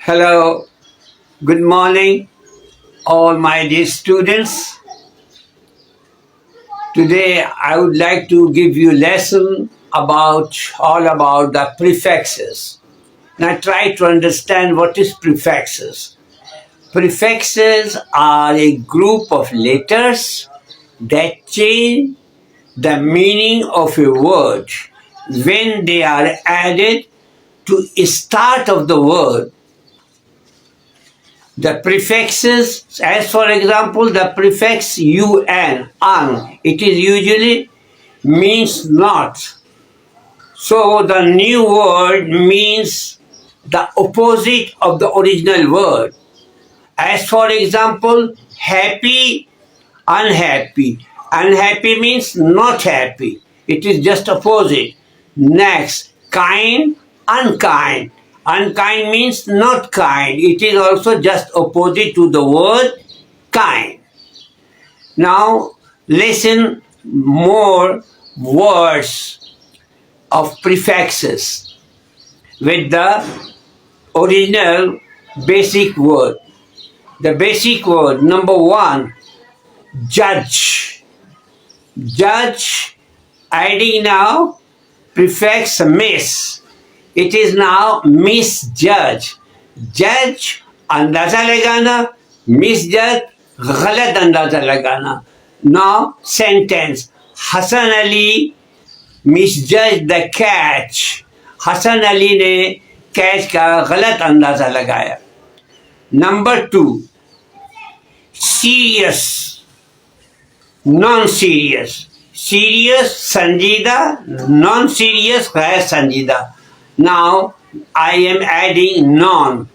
Hello, good morning, all my dear students. Today I would like to give you a lesson all about the prefixes. Now try to understand what is prefixes. Prefixes are a group of letters that change the meaning of a word when they are added to the start of the word. The prefixes, as for example, the prefix un, it is usually means not. So the new word means the opposite of the original word. As for example, happy, unhappy. Unhappy means not happy. It is just opposite. Next, kind, unkind. Unkind means not kind. It is also just opposite to the word kind. Now, listen more words of prefixes with the original basic word. The basic word, number one, judge. Judge, adding now prefix miss. It is now misjudge. Judge, अंदाजा लगाना, misjudge, गलत अंदाजा लगाना. Now, sentence. Hasan Ali misjudged the catch. Hasan Ali ने catch का गलत अंदाजा लगाया. Number two, serious, non-serious. Serious, संजीदा, non-serious, गैर संजीदा. Now, I am adding non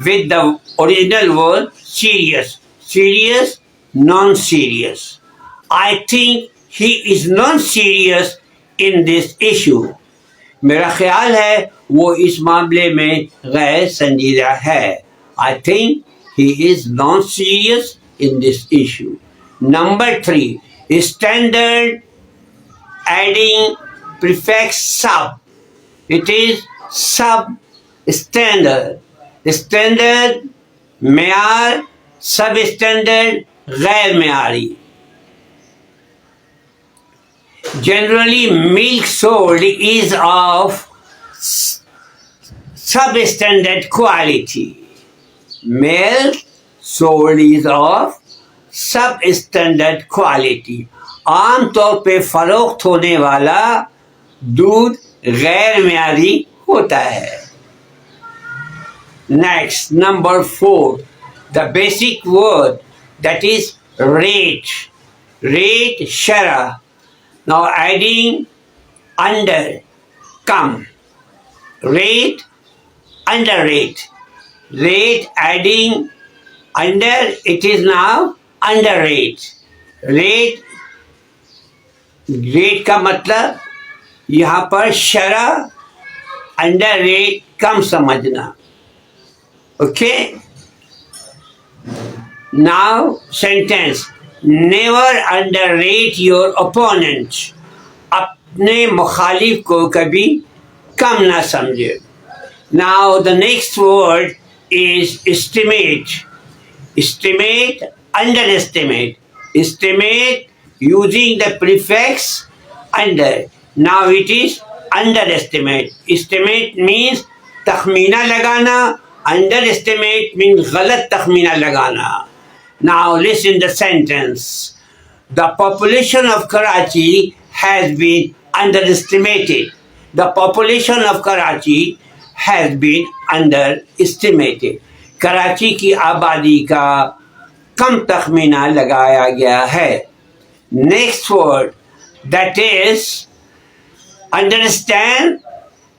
with the original word serious. Serious, non-serious. I think he is non-serious in this issue. मेरा ख्याल है वो इस मामले में गैर संजीदा है. I think he is non-serious in this issue. Number three, standard adding prefix sub. It is sub-standard. Standard, Meyar, substandard, गैर मेयारी. Generally, milk sold is of substandard quality. Milk sold is of substandard quality. आम तौर पे फरोख्त होने वाला दूध गैर मेयारी होता है. Next, number four, the basic word, that is rate. Rate, shara. Now adding under, come. Rate, underrate. Rate adding under, it is now underrate. Rate, rate का मतलब यहाँ पर शरा अंडर रेट कम समझना. Okay. Now sentence, never under rate your opponent. अपने मुखालिफ को कभी कम ना समझे. Now the next word is estimate. Estimate, underestimate. Estimate using the prefix under. Now it is underestimate. Estimate means takhmeena lagana. Underestimate means galat takhmeena lagana. Now listen the sentence. The population of Karachi has been underestimated. The population of Karachi has been underestimated. Karachi की आबादी का कम तखमीना लगाया गया है. Next word, that is understand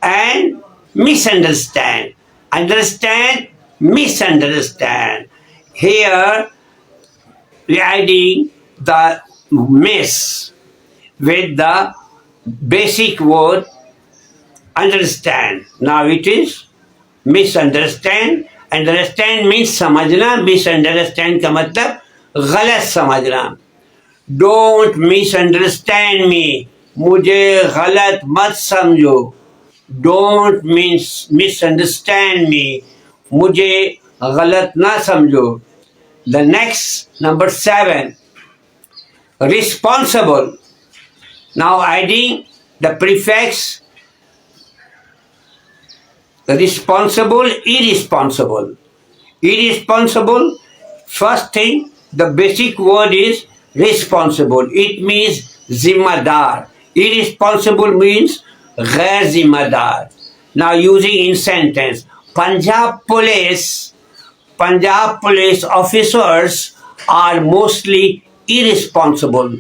and misunderstand. Understand, misunderstand. Here we are adding the miss with the basic word understand. Now it is misunderstand. Understand means समझना. Misunderstand का मतलब गलत समझना. Don't misunderstand me. मुझे गलत मत समझो. Don't misunderstand me. मुझे गलत ना समझो. The next, number 7, responsible. Now adding the prefix responsible, irresponsible. Irresponsible, first thing, the basic word is responsible. It means zimmadar. Irresponsible means ghair zimmadar. Now using in sentence, Punjab police officers are mostly irresponsible.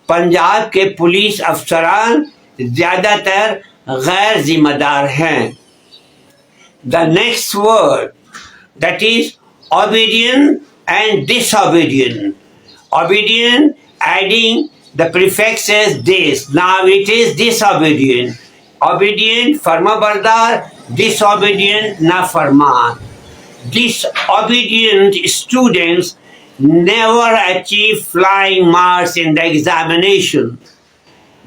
Punjab के police अफसरान ज़्यादातर गैर जिम्मेदार हैं. The next word, that is obedient and disobedient. Obedient, adding the prefixes this. Now it is disobedient. Obedient, farmabardar, disobedient, nafarman. Disobedient students never achieve flying marks in the examination.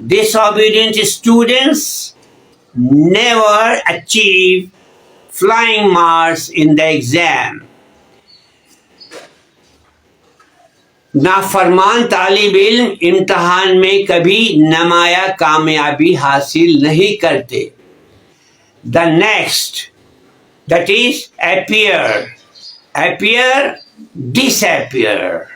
Disobedient students never achieve flying marks in the exam. नाफरमान तालिब इल्म इम्तहान में कभी नमाया कामयाबी हासिल नहीं करते. The next, that is appear. Appear, disappear.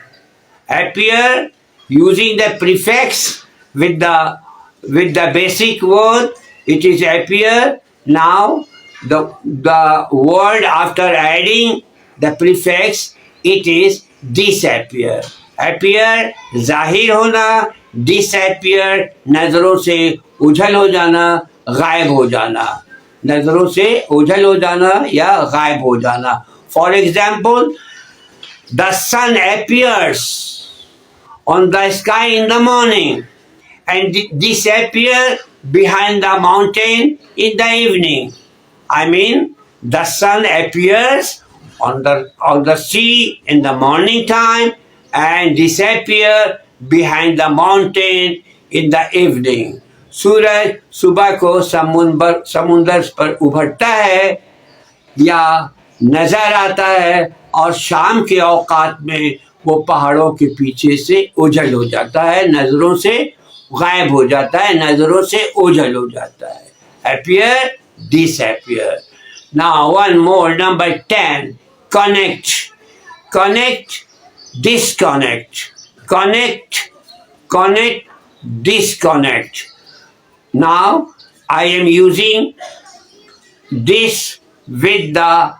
Appear, using the prefix with the basic word, it is appear. Now the word after adding the prefix, it is disappear. Appear, जाहिर होना. Disappear, नजरों से उझल हो जाना, गायब हो जाना. नजरों से उझल हो जाना या गायब हो जाना. For example, the sun appears on the sky in the morning and disappear behind the mountain in the evening. I mean, the sun appears on the sea in the morning time and disappear behind the mountain in the evening. सूरज सुबह को समुंदर पर उभरता है या नजर आता है और शाम के औकात में वो पहाड़ों के पीछे से ओझल हो जाता है, नजरों से गायब हो जाता है, नजरों से ओझल हो जाता है. Appear, disappear. Now one more, number 10, connect. Connect, disconnect. Connect, disconnect. Now I am using this with the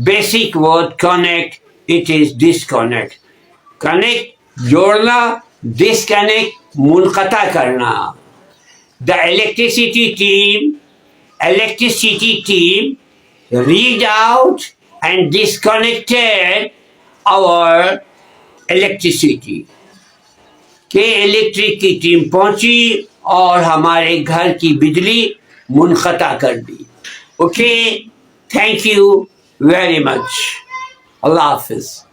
basic word connect. It is disconnect. Connect, जोड़ना. Disconnect, मुनक़ता करना. The electricity team reached out and disconnected our electricity. K Electric की team पहुंची और हमारे घर की बिजली मुनक़ता कर दी. Okay, thank you very much. अल्लाह हाफिज़.